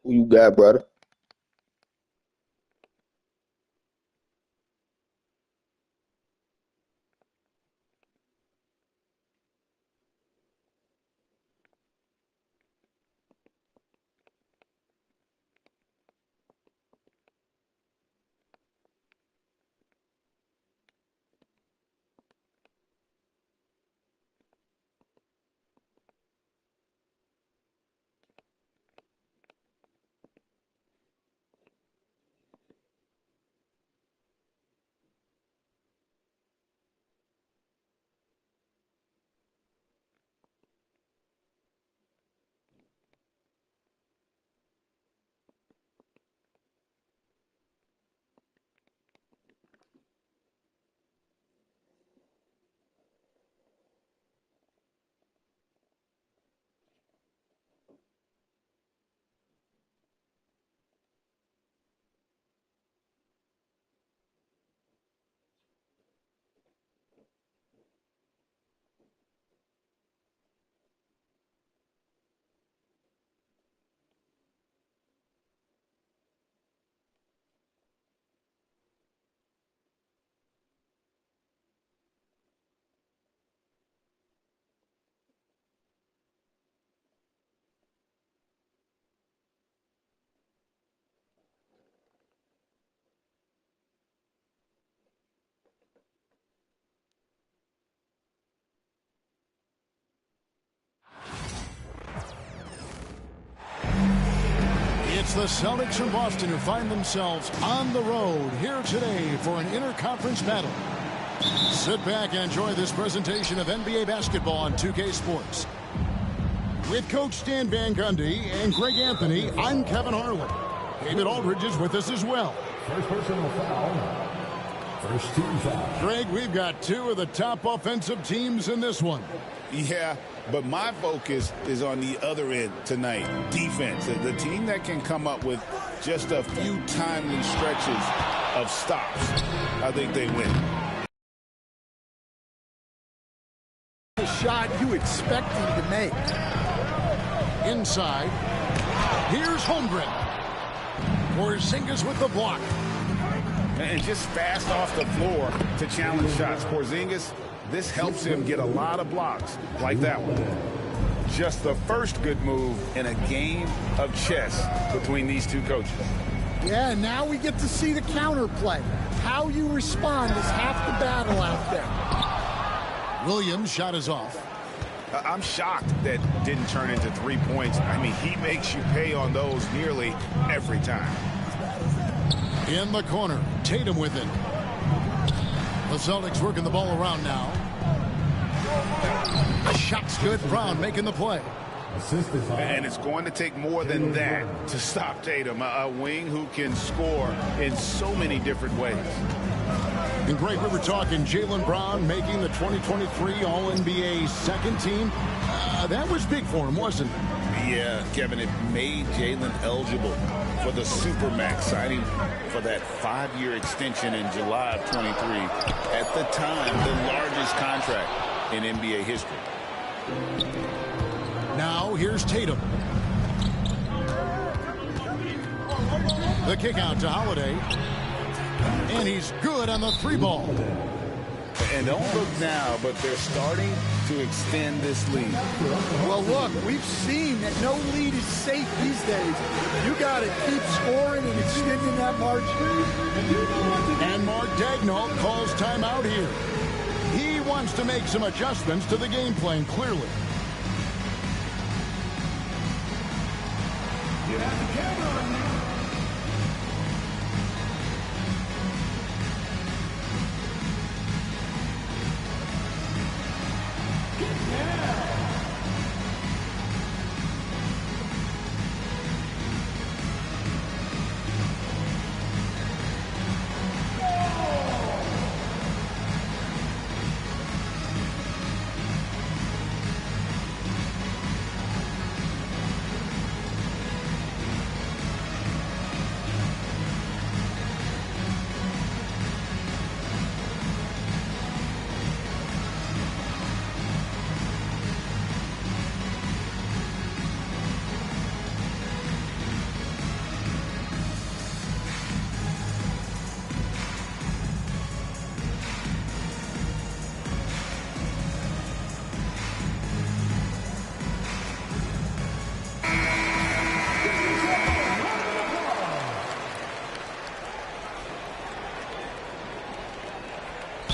Who you got, brother? It's the Celtics from Boston who find themselves on the road here today for an interconference battle. Sit back and enjoy this presentation of NBA basketball on 2K Sports. With Coach Dan Van Gundy and Greg Anthony, I'm Kevin Harlan. David Aldridge is with us as well. First personal foul. First team foul. Greg, we've got two of the top offensive teams in this one. Yeah, but my focus is on the other end tonight, defense. The team that can come up with just a few timely stretches of stops, I think they win. The shot you expect him to make. Inside, here's Holmgren. Porzingis with the block. And just fast off the floor to challenge shots. Porzingis, this helps him get a lot of blocks like that one. Just the first good move in a game of chess between these two coaches. Yeah, now we get to see the counterplay. How you respond is half the battle out there. Williams' shot is off. I'm shocked that didn't turn into 3 points. I mean, he makes you pay on those nearly every time. In the corner, Tatum with it. The Celtics working the ball around now. The shot's good. Brown making the play. And it's going to take more than that to stop Tatum, a wing who can score in so many different ways. And Greg, we were talking Jaylen Brown making the 2023 All-NBA second team. That was big for him, wasn't it? Yeah, Kevin, it made Jaylen eligible for the Supermax signing for that 5-year extension in July of 23. At the time, the largest contract in NBA history. Now here's Tatum. The kick out to Holiday. And he's good on the three ball. And don't look now, but they're starting to extend this lead. Well, look, we've seen that no lead is safe these days. You got to keep scoring and extending that margin. And Mark Daigneault calls timeout here. He wants to make some adjustments to the game plan, clearly. You have the camera on you.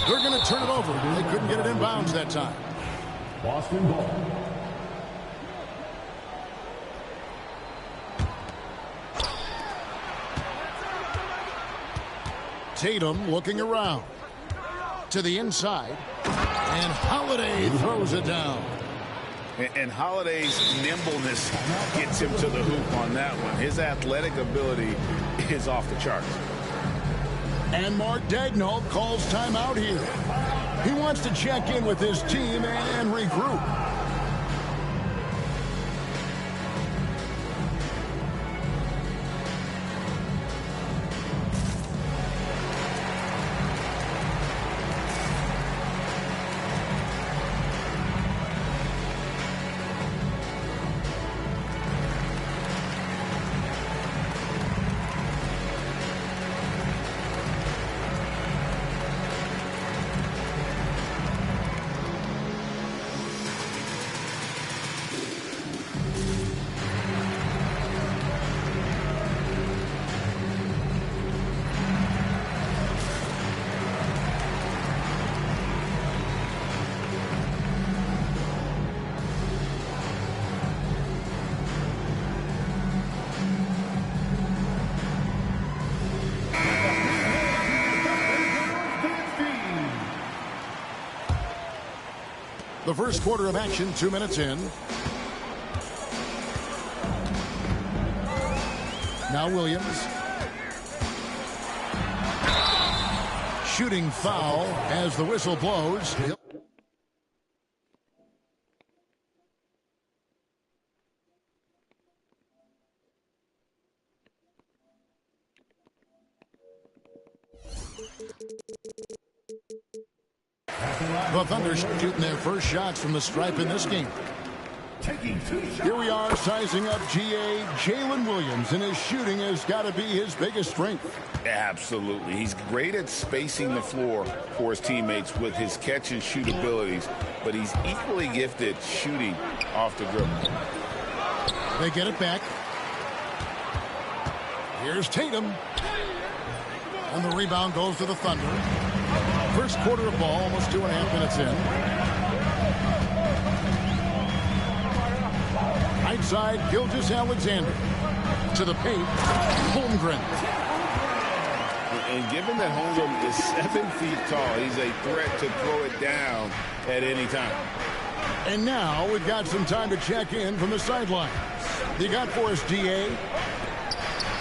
They're going to turn it over. They couldn't get it in bounds that time. Boston ball. Tatum looking around. To the inside. And Holiday throws it down. And Holiday's nimbleness gets him to the hoop on that one. His athletic ability is off the charts. And Mark Daigneault calls timeout here. He wants to check in with his team and regroup. The first quarter of action, 2 minutes in. Now Williams. Shooting foul as the whistle blows. The Thunder shooting their first shots from the stripe in this game. Here we are sizing up GA Jalen Williams, and his shooting has got to be his biggest strength. Absolutely. He's great at spacing the floor for his teammates with his catch and shoot abilities, but he's equally gifted shooting off the dribble. They get it back. Here's Tatum. And the rebound goes to the Thunder. First quarter of ball, almost 2.5 minutes in. Right side, Gilgeous-Alexander. To the paint, Holmgren. And given that Holmgren is 7 feet tall, he's a threat to throw it down at any time. And now we've got some time to check in from the sideline. You got for us, DA?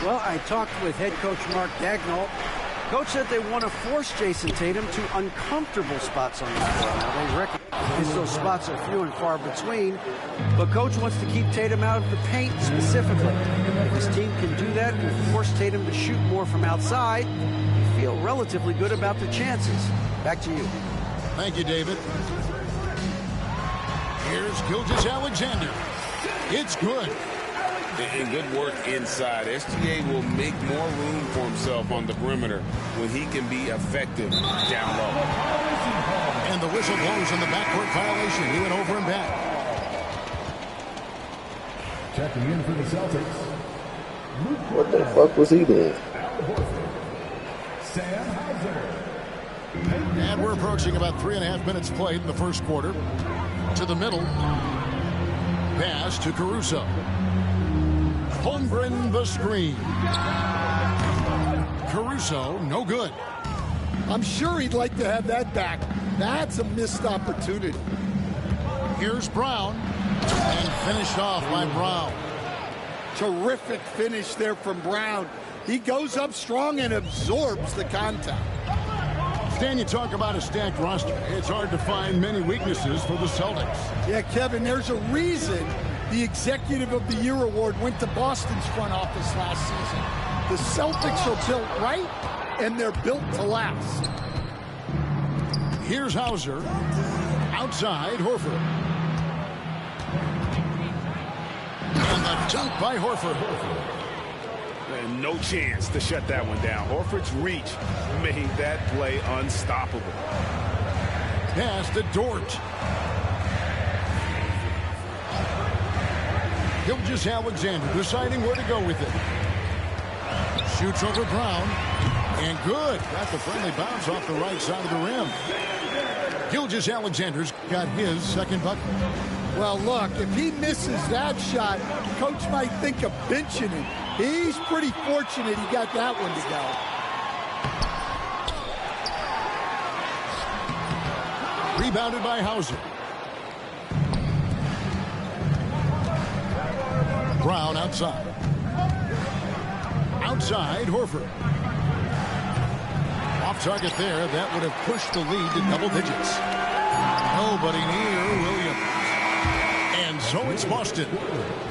Well, I talked with head coach Mark Daigneault. Coach said they want to force Jason Tatum to uncomfortable spots on the floor. Now, they recognize those spots are few and far between, but Coach wants to keep Tatum out of the paint specifically. If his team can do that and force Tatum to shoot more from outside, you feel relatively good about the chances. Back to you. Thank you, David. Here's Gilgeous-Alexander. It's good. And good work inside. SGA will make more room for himself on the perimeter when he can be effective down low. And the whistle blows on the backcourt violation. He went over and back. Checking in for the Celtics. What the fuck was he doing? Sam Hauser. And we're approaching about 3.5 minutes played in the first quarter. To the middle. Pass to Caruso. Holmgren the screen. Caruso, no good. I'm sure he'd like to have that back. That's a missed opportunity. Here's Brown. And finished off by Brown. Terrific finish there from Brown. He goes up strong and absorbs the contact. Stan, you talk about a stacked roster. It's hard to find many weaknesses for the Celtics. Yeah, Kevin, there's a reason the Executive of the Year award went to Boston's front office last season. The Celtics are built right, and they're built to last. Here's Hauser. Outside, Horford. And the dunk by Horford. And no chance to shut that one down. Horford's reach made that play unstoppable. Pass to Dort. Gilgeous-Alexander deciding where to go with it. Shoots over Brown. And good. Got the friendly bounce off the right side of the rim. Gilgeous-Alexander's got his second bucket. Well, look, if he misses that shot, coach might think of benching him. He's pretty fortunate he got that one to go. Rebounded by Hauser. Brown outside. Outside, Horford. Off target there. That would have pushed the lead to double digits. Nobody near Williams. And so it's Boston,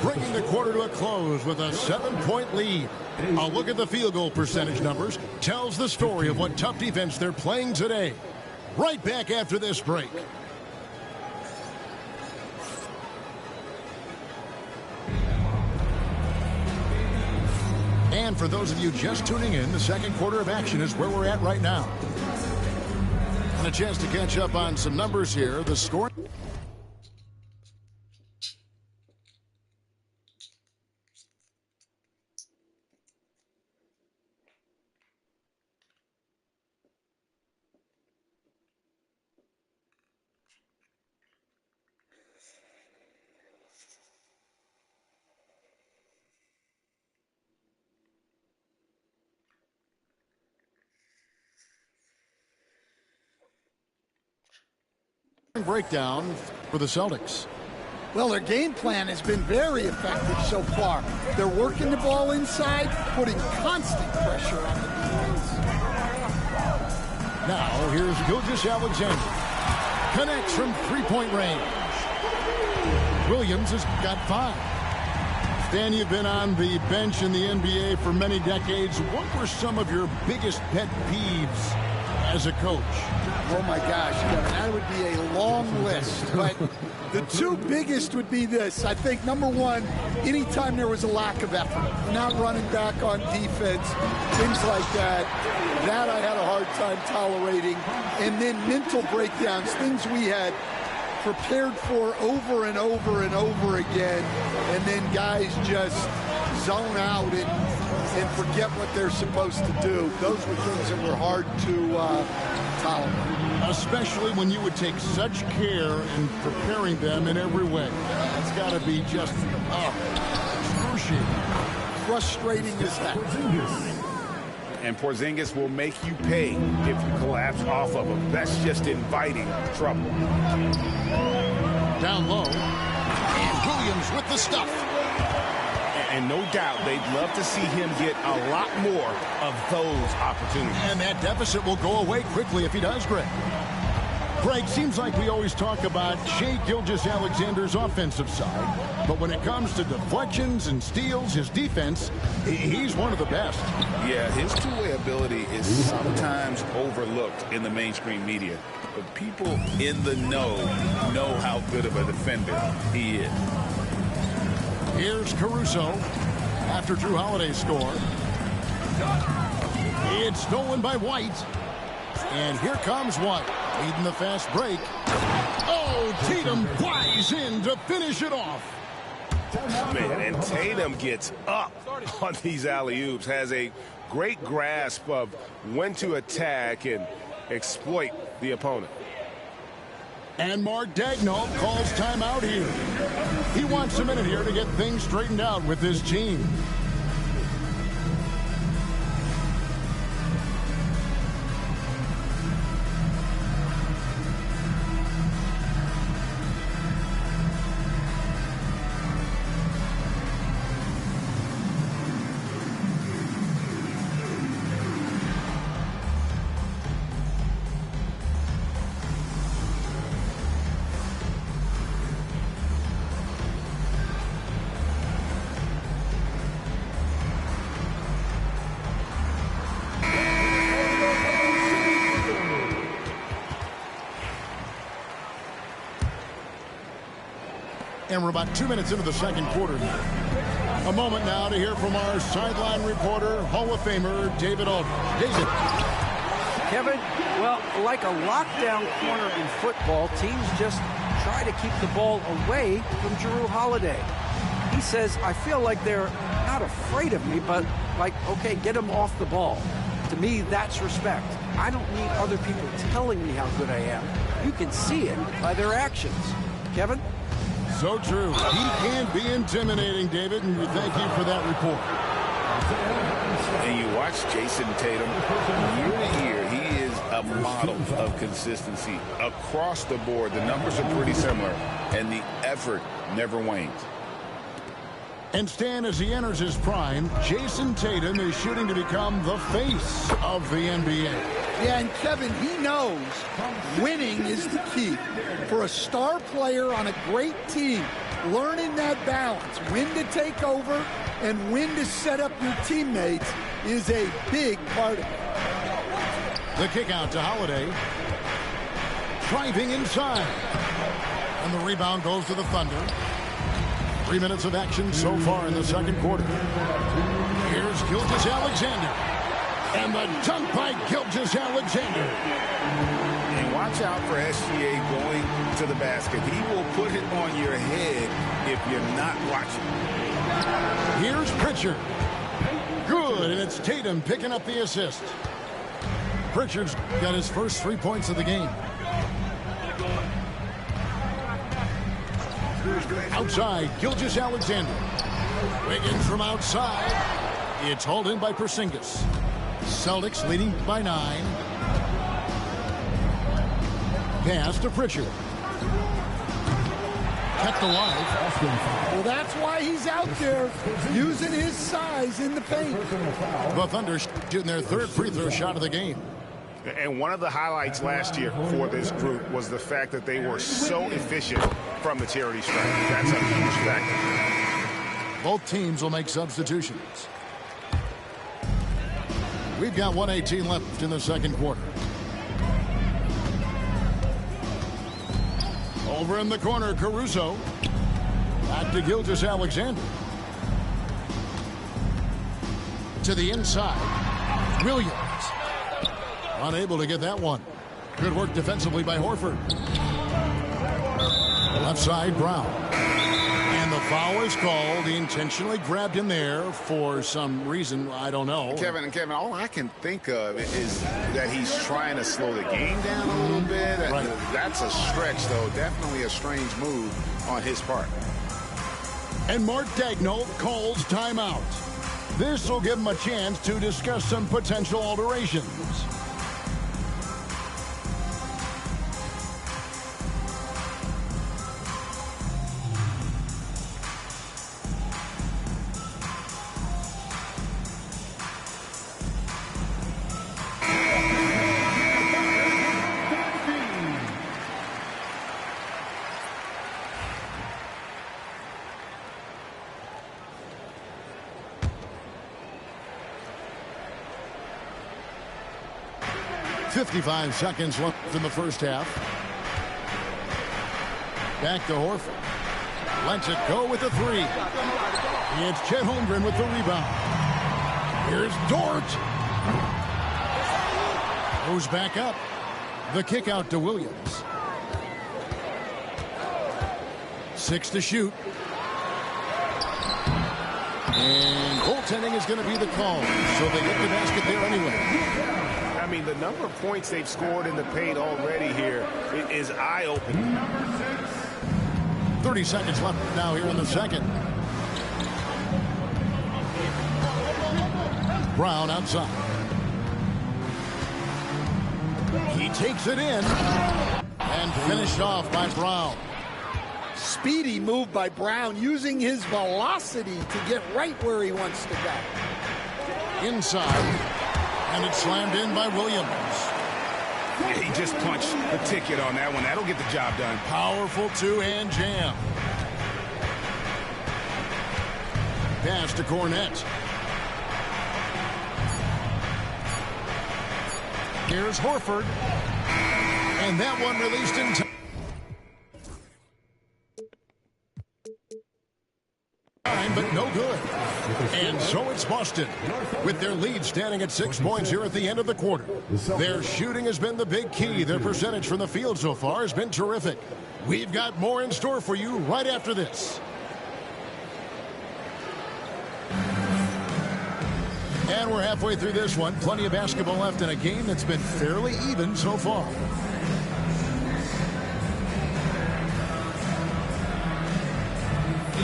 bringing the quarter to a close with a 7-point lead. A look at the field goal percentage numbers tells the story of what tough defense they're playing today. Right back after this break. And for those of you just tuning in, the second quarter of action is where we're at right now. And a chance to catch up on some numbers here. The score. Breakdown for the Celtics. Well, their game plan has been very effective so far. They're working the ball inside, putting constant pressure on the defense. Now, here's Gilgeous-Alexander. Connects from three-point range. Williams has got 5. Stan, you've been on the bench in the NBA for many decades. What were some of your biggest pet peeves as a coach? Oh, my gosh, Kevin, that would be a long list. But the two biggest would be this. I think, number one, anytime there was a lack of effort, not running back on defense, things like that, that I had a hard time tolerating. And then mental breakdowns, things we had prepared for over and over and over again, and then guys just zone out and forget what they're supposed to do. Those were things that were hard to tolerate. Especially when you would take such care in preparing them in every way. That's got to be just excruciating. Frustrating as heck. And Porzingis will make you pay if you collapse off of him. That's just inviting trouble. Down low. And Williams with the stuff. And no doubt they'd love to see him get a lot more of those opportunities. And that deficit will go away quickly if he does, Greg. Greg, seems like we always talk about Shai Gilgeous-Alexander's offensive side, but when it comes to deflections and steals, his defense, he's one of the best. Yeah, his two-way ability is sometimes overlooked in the mainstream media, but people in the know how good of a defender he is. Here's Caruso after Drew Holiday's score. It's stolen by White. And here comes White, leading the fast break. Oh, Tatum flies in to finish it off. Man, and Tatum gets up on these alley-oops, has a great grasp of when to attack and exploit the opponent. And Mark Daigneault calls timeout here. He wants a minute here to get things straightened out with his team. And we're about 2 minutes into the second quarter. A moment now to hear from our sideline reporter, Hall of Famer David Aldridge. David. Kevin, well, like a lockdown corner in football, teams just try to keep the ball away from Jrue Holiday. He says, I feel like they're not afraid of me, but like, okay, get him off the ball. To me, that's respect. I don't need other people telling me how good I am. You can see it by their actions. Kevin? So true. He can be intimidating, David, and we thank you for that report. And you watch Jason Tatum year to year. He is a model of consistency across the board. The numbers are pretty similar, and the effort never wanes. And Stan, as he enters his prime, Jason Tatum is shooting to become the face of the NBA. Yeah, and Kevin, he knows winning is the key. For a star player on a great team, learning that balance, when to take over and when to set up your teammates, is a big part of it. The kick out to Holiday. Driving inside. And the rebound goes to the Thunder. 3 minutes of action so far in the second quarter. Here's Gilgeous-Alexander. And the dunk by Gilgeous-Alexander. And watch out for SGA going to the basket. He will put it on your head if you're not watching. Here's Pritchard. Good, and it's Tatum picking up the assist. Pritchard's got his first 3 points of the game. Outside, Gilgeous-Alexander. Wiggins from outside. It's hauled in by Porzingis. Celtics leading by 9. Pass to Pritchard. Kept alive. Well, that's why he's out there using his size in the paint. The Thunder shooting their third free throw shot of the game. And one of the highlights last year for this group was the fact that they were so efficient from the charity stripe. That's a huge factor. Both teams will make substitutions. We've got 1:18 left in the second quarter. Over in the corner, Caruso. Back to Gilgeous-Alexander. To the inside. Williams. Unable to get that one. Good work defensively by Horford. Left side, Brown. And the foul is called. He intentionally grabbed him there for some reason. I don't know. Kevin, all I can think of is that he's trying to slow the game down a little bit. Right. That's a stretch, though. Definitely a strange move on his part. And Mark Daigneault calls timeout. This will give him a chance to discuss some potential alterations. .55 seconds left in the first half. Back to Horford. Lets it go with the 3. It's Chet Holmgren with the rebound. Here's Dort. Goes back up. The kick out to Williams. 6 to shoot. And goaltending is going to be the call. So they get the basket there anyway. I mean, the number of points they've scored in the paint already here is eye-opening. 30 seconds left now here in the second. Brown outside. He takes it in. And finished off by Brown. Speedy move by Brown, using his velocity to get right where he wants to go. Inside. And it's slammed in by Williams. Yeah, he just punched the ticket on that one. That'll get the job done. Powerful two-hand jam. Pass to Cornette. Here's Horford. And that one released in time. But no good. And so it's Boston with their lead standing at 6 points here at the end of the quarter. Their shooting has been the big key. Their percentage from the field so far has been terrific. We've got more in store for you right after this. And we're halfway through this one. Plenty of basketball left in a game that's been fairly even so far.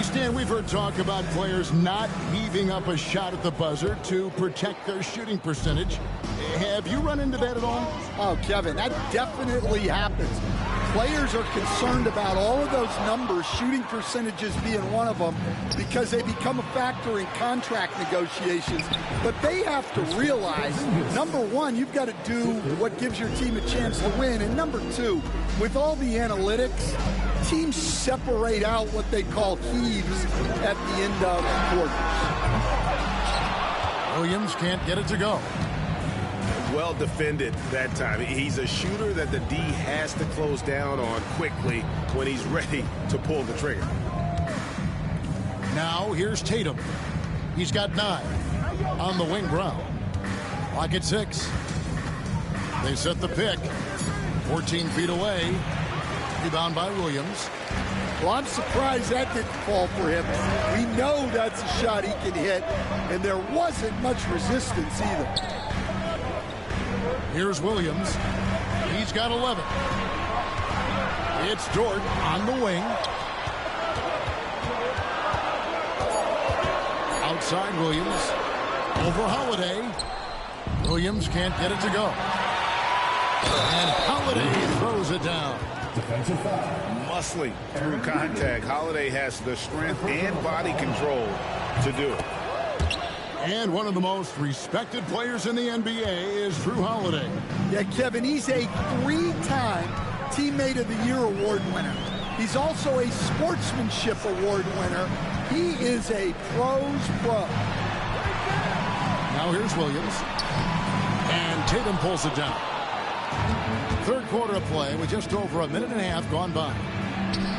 Stan, we've heard talk about players not heaving up a shot at the buzzer to protect their shooting percentage. Have you run into that at all? Oh, Kevin, that definitely happens. Players are concerned about all of those numbers, shooting percentages being one of them, because they become a factor in contract negotiations. But they have to realize, number one, you've got to do what gives your team a chance to win. And number two, with all the analytics, teams separate out what they call heaves at the end of quarters. Williams can't get it to go. Well defended that time. He's a shooter that the D has to close down on quickly when he's ready to pull the trigger. Now here's Tatum. He's got 9 on the wing. Brown. Clock at 6. They set the pick. 14 feet away. Rebound by Williams. Well, I'm surprised that didn't fall for him. We know that's a shot he can hit, and there wasn't much resistance either. Here's Williams. He's got 11. It's Dort on the wing. Outside Williams. Over Holiday. Williams can't get it to go. And Holiday throws it down. Defensive foul. Muscling through contact. Holiday has the strength and body control to do it. And one of the most respected players in the NBA is Drew Holiday. Yeah, Kevin, he's a 3-time Teammate of the Year award winner. He's also a Sportsmanship Award winner. He is a pro's pro. Now here's Williams. And Tatum pulls it down. Third quarter of play with just over a minute and a half gone by.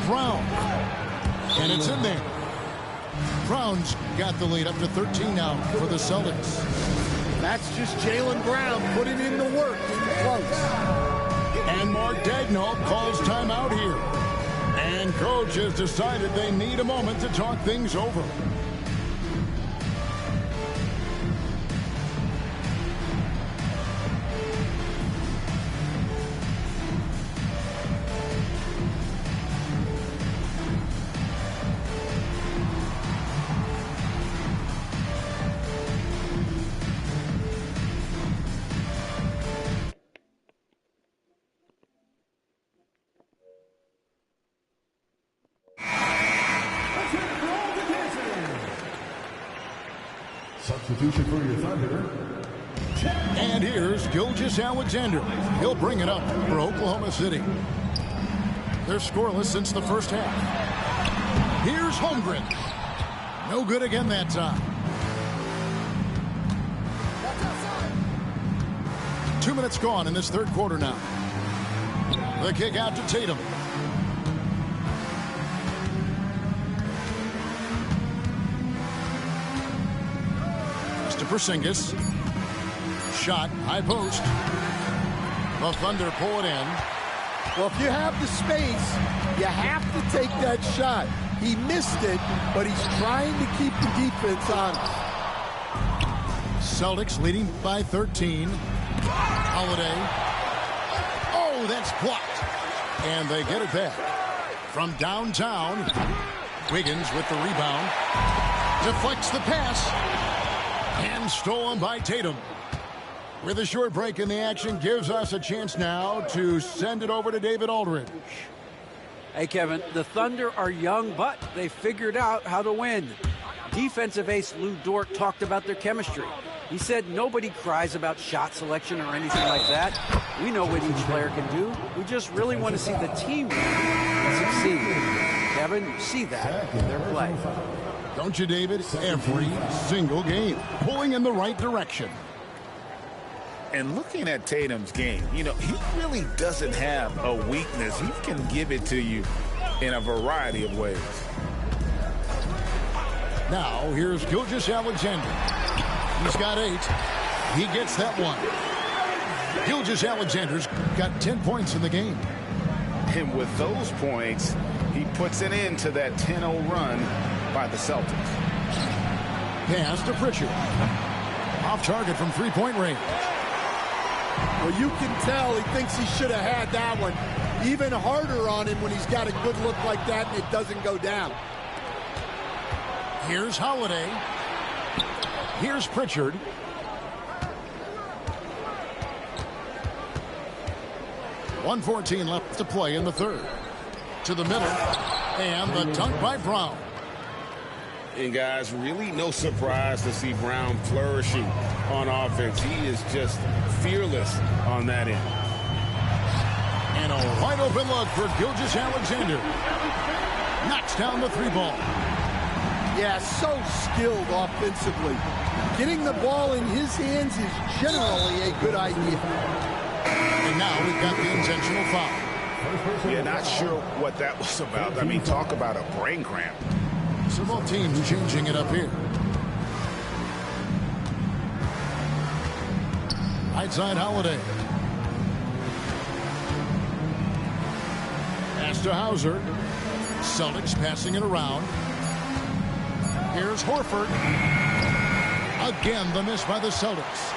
Brown. And it's in there. Brown's got the lead up to 13 now for the Celtics. That's just Jaylen Brown putting in the work in close. And Mark Daigneault calls timeout here. And coach has decided they need a moment to talk things over. Substitution for your Thunder. And here's Gilgeous-Alexander. He'll bring it up for Oklahoma City. They're scoreless since the first half. Here's Holmgren. No good again that time. 2 minutes gone in this third quarter now. The kick out to Tatum. To Porzingis. Shot, high post. The Thunder pull it in. Well, if you have the space, you have to take that shot. He missed it, but he's trying to keep the defense honest. Celtics leading by 13. Holiday. Oh, that's blocked. And they get it back. From downtown, Wiggins with the rebound. Deflects the pass. And stolen by Tatum. With a short break in the action, gives us a chance now to send it over to David Aldridge. Hey, Kevin, the Thunder are young, but they figured out how to win. Defensive ace Lou Dort talked about their chemistry. He said nobody cries about shot selection or anything like that. We know what each player can do. We just really want to see the team succeed. Kevin, you see that in their play. Don't you, David? Every single game. Pulling in the right direction. And looking at Tatum's game, you know, he really doesn't have a weakness. He can give it to you in a variety of ways. Now, here's Gilgeous-Alexander. He's got 8. He gets that one. Gilgeous-Alexander's got 10 points in the game. And with those points, he puts an end to that 10-0 run by the Celtics. Pass to Pritchard. off target from three-point range. Well, you can tell he thinks he should have had that one. Even harder on him when he's got a good look like that and it doesn't go down. Here's Holiday. Here's Pritchard. .114 left to play in the third. To the middle. And the dunk by Brown. And guys, really no surprise to see Brown flourishing on offense. He is just fearless on that end. And a wide open look for Gilgeous-Alexander. Knocks down the three ball. Yeah, so skilled offensively. Getting the ball in his hands is generally a good idea. And now we've got the intentional foul. Yeah, not sure what that was about. I mean, talk about a brain cramp. So both teams changing it up here. Right side Holiday. Pass to Hauser. Celtics passing it around. Here's Horford. Again, the miss by the Celtics.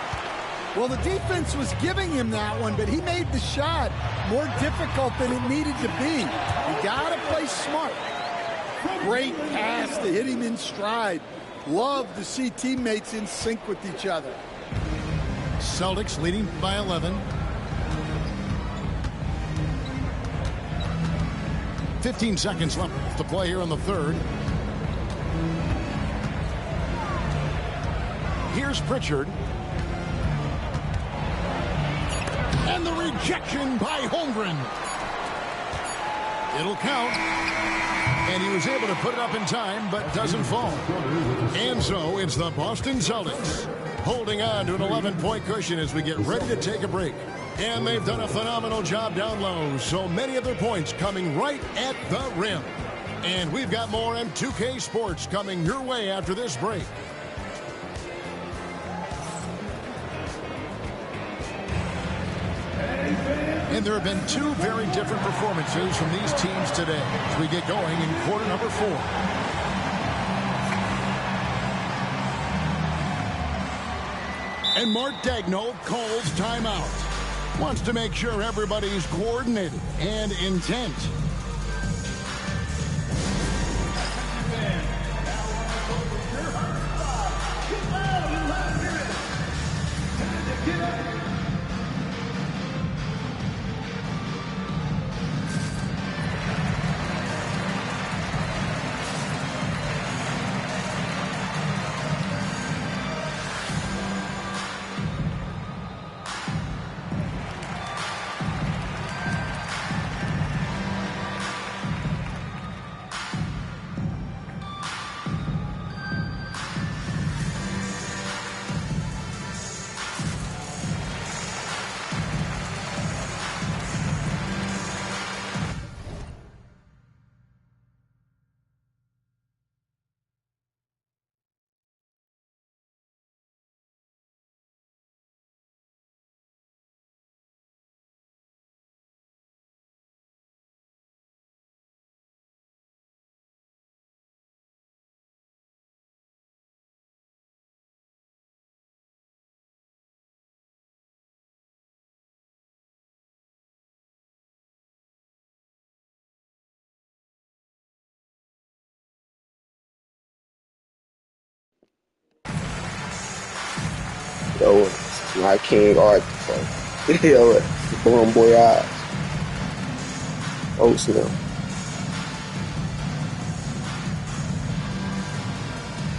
Well, the defense was giving him that one, but he made the shot more difficult than it needed to be. You got to play smart. Great pass to hit him in stride. Love to see teammates in sync with each other. Celtics leading by 11. 15 seconds left to play here in the third. Here's Pritchard. And the rejection by Holmgren. It'll count. And he was able to put it up in time, but doesn't fall. And so it's the Boston Celtics holding on to an 11-point cushion as we get ready to take a break. And they've done a phenomenal job down low. So many of their points coming right at the rim. And we've got more M2K Sports coming your way after this break. And there have been two very different performances from these teams today as we get going in quarter number 4. And Mark Daigneault calls timeout. Wants to make sure everybody's coordinated and intent. Yo, I can't art the fuck. Yo, bon voyage. Oh, snap.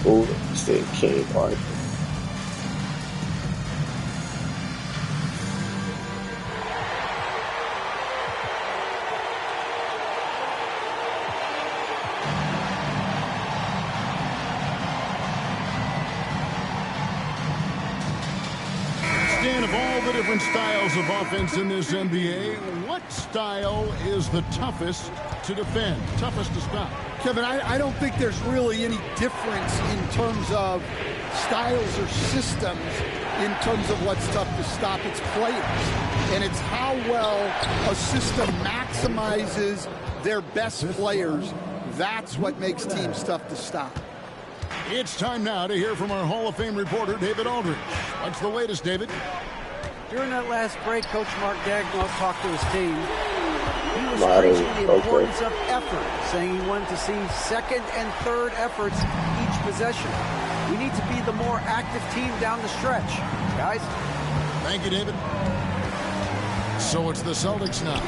Oh, said King Arthur. Of all the different styles of offense in this NBA, what style is the toughest to defend, toughest to stop? Kevin, I don't think there's really any difference in terms of styles or systems in terms of what's tough to stop. It's players. And it's how well a system maximizes their best players. That's what makes teams tough to stop. It's time now to hear from our Hall of Fame reporter, David Aldridge. What's the latest, David? During that last break, Coach Mark Dagnall talked to his team. He was preaching the importance of effort, saying he wanted to see second and third efforts each possession. We need to be the more active team down the stretch, guys. Thank you, David. So it's the Celtics now,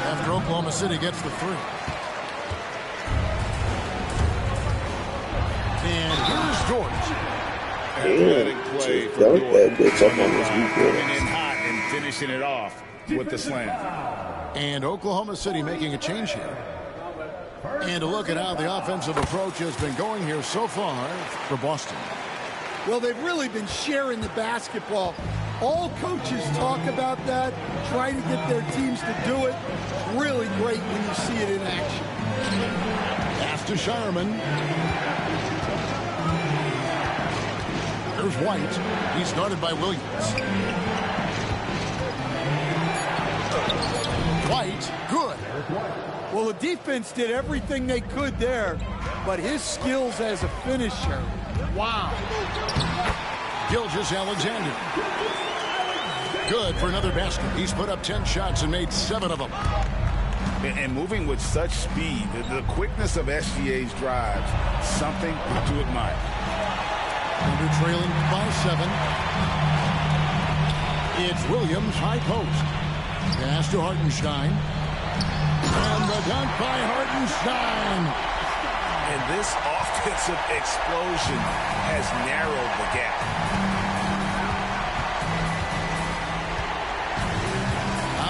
after Oklahoma City gets the 3. And here's George. Athletic play for George. Coming in hot and finishing it off with the slam. And Oklahoma City making a change here. And a look at how the offensive approach has been going here so far for Boston. Well, they've really been sharing the basketball. All coaches talk about that, trying to get their teams to do it. Really great when you see it in action. Pass to Shireman. There's White. He's guarded by Williams. White, good. Well, the defense did everything they could there, but his skills as a finisher, wow. Gilgeous-Alexander. Good for another basket. He's put up 10 shots and made 7 of them. And moving with such speed, the quickness of SGA's drives, something to admire. Under trailing by 7. It's Williams, high post. Pass to Hartenstein. And the dunk by Hartenstein. And this offensive explosion has narrowed the gap.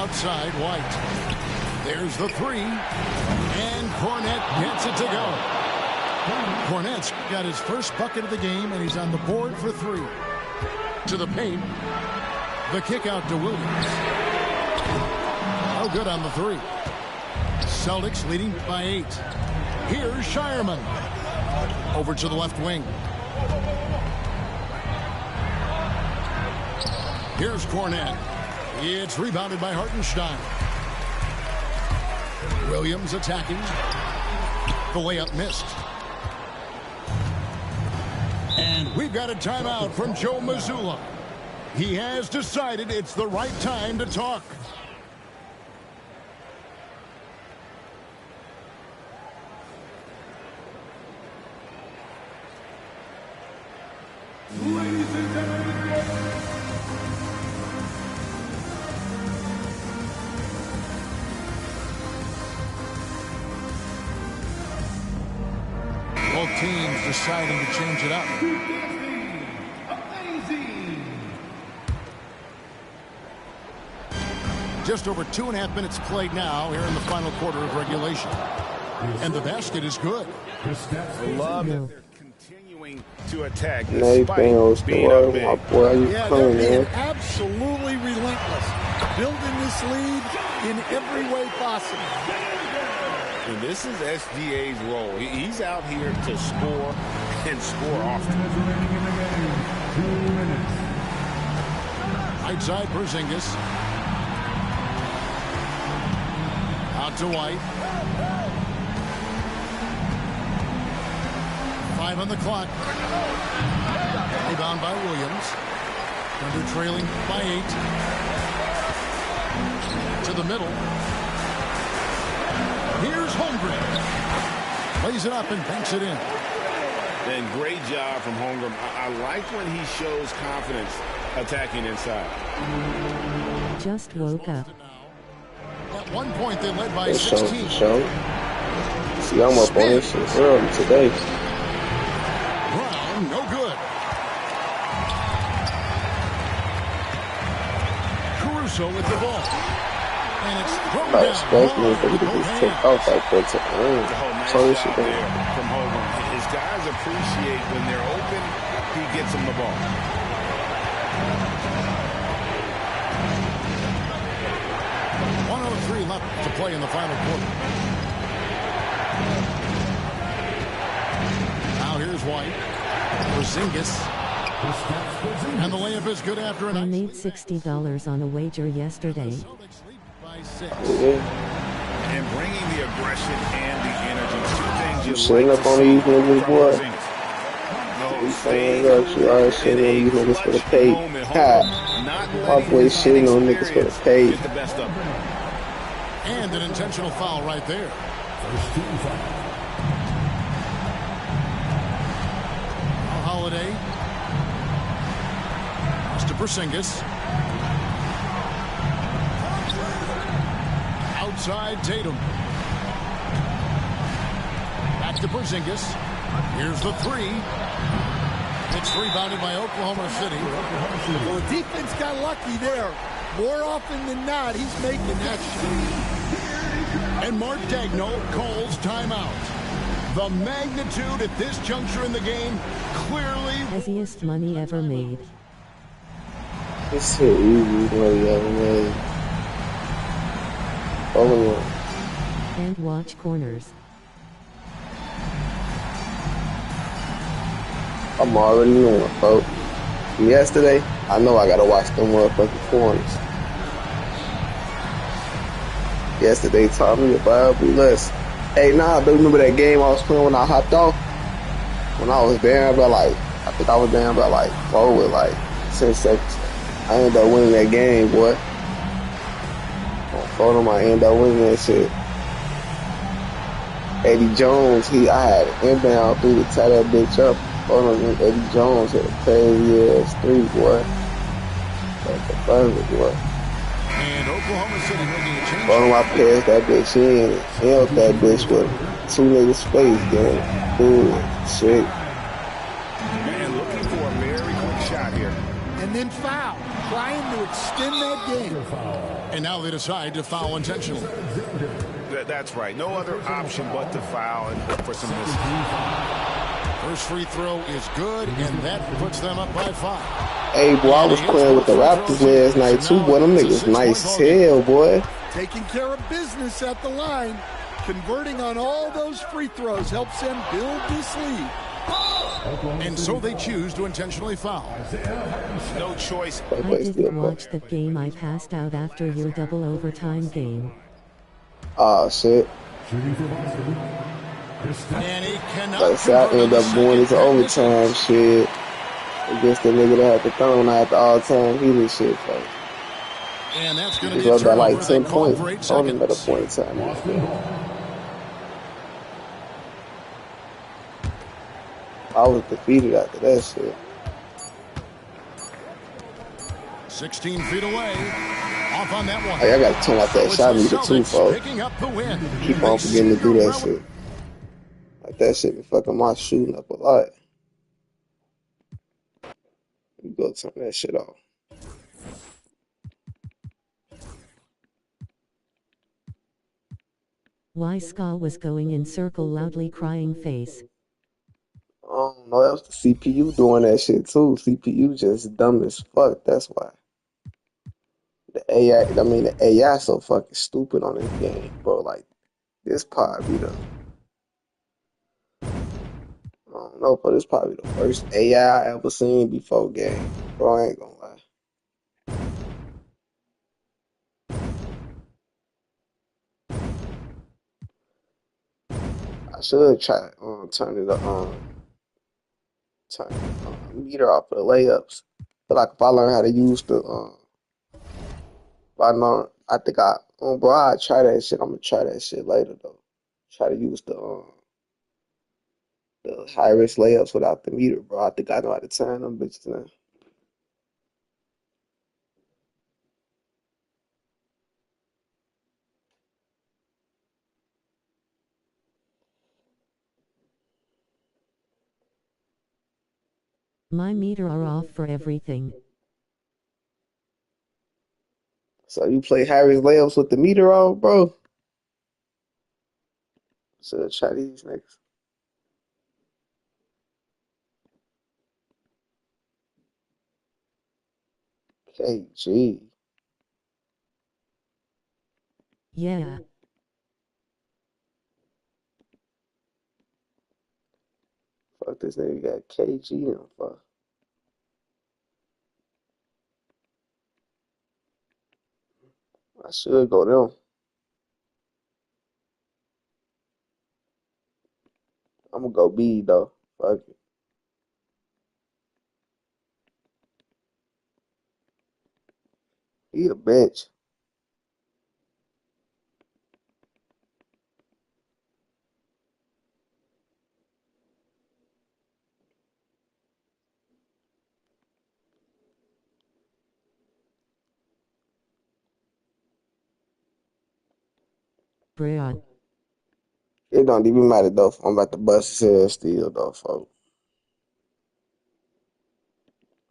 Outside, White. There's the 3. And Cornette gets it to go. Cornette's got his first bucket of the game, and he's on the board for 3. To the paint. The kick out to Williams. No good on the 3. Celtics leading by 8. Here's Shireman. Over to the left wing. Here's Cornette. It's rebounded by Hartenstein. Williams attacking. The layup missed. And we've got a timeout from Joe Mazzulla. He has decided it's the right time to talk. Ladies and gentlemen, both teams deciding to change it up. Just over 2.5 minutes played now here in the final quarter of regulation. And the basket is good. Love that they're continuing to attack Nathan, despite being up big. Yeah, they're being absolutely relentless. Building this lead in every way possible. And this is SGA's role. He's out here to score and score often. Right side, Porzingis. Out to White. 5 on the clock. Rebound by Williams. Under trailing by 8. To the middle. Here's Holmgren. Plays it up and banks it in. And great job from Holmgren. I like when he shows confidence attacking inside. Just woke up. At one point, they led by 16. See, I'm up on this shit early today. Brown, no good. Caruso with the ball. And it's thrown I down. expect me to just take off like that to Nice turn this job shit down. there from Holmgren. His guys appreciate when they're open, he gets them the ball. Left to play in the final quarter. Now here's White. Porzingis. And the layup is good after an I made $60 on a wager yesterday. And bringing the aggression and the energy. Two things you Sitting like up to on see these niggas, from boy. Porzingis. post saying fade that you are in shitting on a these niggas for the clutch pay. moment. God, Harden not my letting boy his shitting on niggas for the inexperience pay. get the best of him. And an intentional foul right there. First team foul. Holiday. Pass to Porzingis. Outside Tatum. Back to Porzingis. Here's the three. It's rebounded by Oklahoma City. Well, the defense got lucky there. More often than not, he's making that shot. And Mark Daigneault calls timeout. The magnitude at this juncture in the game clearly Easiest money ever made. It's so easy, money ever made. Oh, And watch corners. I'm already knowing, folks. Yesterday, I know I gotta watch them motherfucking corners. Yesterday taught me about less. Hey, nah, do you remember that game I was playing when I hopped off? When I was down by like, I think I was down by like 4 with like 6 seconds. I ended up winning that game, boy. On photo, I ended up winning that shit. Eddie Jones, I had an inbound through to tie that bitch up. Hold on, Eddie Jones hit a crazy ass three, boy. That's the perfect, boy. and Oklahoma City making a change. Hold on, I passed that bitch in and held that bitch with 2 niggas' face, gang. Boom, shit. And looking for a very quick shot here. And then foul, trying to extend that game. And now they decide to foul intentionally. That's right. No other option but to foul and look for some misses. First free throw is good, and that puts them up by 5. Hey, boy, I was playing with the Raptors last night, too. Boy, them niggas nice as hell, boy. Taking care of business at the line. Converting on all those free throws helps them build this lead. And so they choose to intentionally foul. No choice. I didn't watch the game. I passed out after your double overtime game. Oh, shit. Shooting for Boston. And he cannot Like I said, I convert end on up the going into second. overtime shit against the nigga that had the thrown out the all-time heating shit, folks. And that's going to It be a was up by turnover. like They 10 call points. for 8 On another seconds. point in time. Boston ball. I was defeated after that shit. 16 feet away. Off on that one. Hey, I gotta turn out that So shot it's the meter too, Celtics folks. picking up the win. Keep They on forgetting to do single that shit. Like that shit be fucking my shooting up a lot. You go turn that shit off. Why Ska was going in circle loudly crying face. I don't know, that was the CPU doing that shit too. CPU just dumb as fuck, that's why. The AI so fucking stupid on this game, bro. Like, this probably I don't know, but this probably the worst AI I ever seen before game. Bro, I ain't gonna lie. I should try turn it turn the meter off for the layups. But like if I learn how to use if I learn, I think bro, I try that shit. I'm gonna try that shit later though. Try to use the high risk layups without the meter, bro. I think I know how to turn them bitches now. My meter are off for everything. So you play high risk layups with the meter off, bro. So try these niggas. KG. Yeah. Fuck this nigga got KG in fuck. I should go them. I'm gonna go B though. Fuck it. He a bitch. Bruh. It don't even matter though. I'm about to bust his head still though, folks.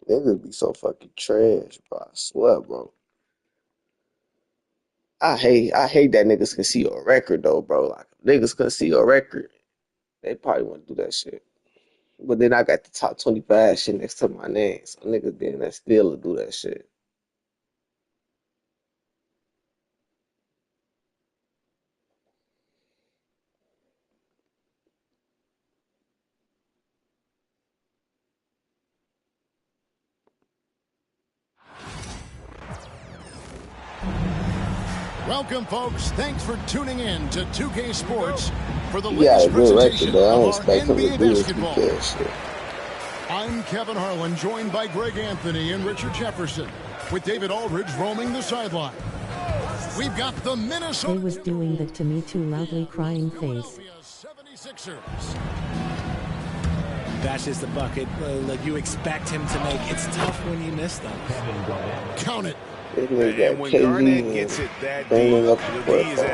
Niggas be so fucking trash, bro. I swear, bro. I hate that niggas can see your record though, bro. Like niggas can see your record, they probably wouldn't do that shit. But then I got the top 25 shit next to my name. So niggas then that still will do that shit. Welcome, folks. Thanks for tuning in to 2K Sports for the He got latest a good record presentation though. I of don't our expect him to NBA do this basketball. weekend shit. I'm Kevin Harlan, joined by Greg Anthony and Richard Jefferson, with David Aldridge roaming the sideline. We've got the Minnesota They was doing the to me too loudly crying face. 76ers. That's just the bucket like you expect him to make. It's tough when you miss them. Count it. This nigga And got when KG Garnett gets it that deep, banging up the the D is at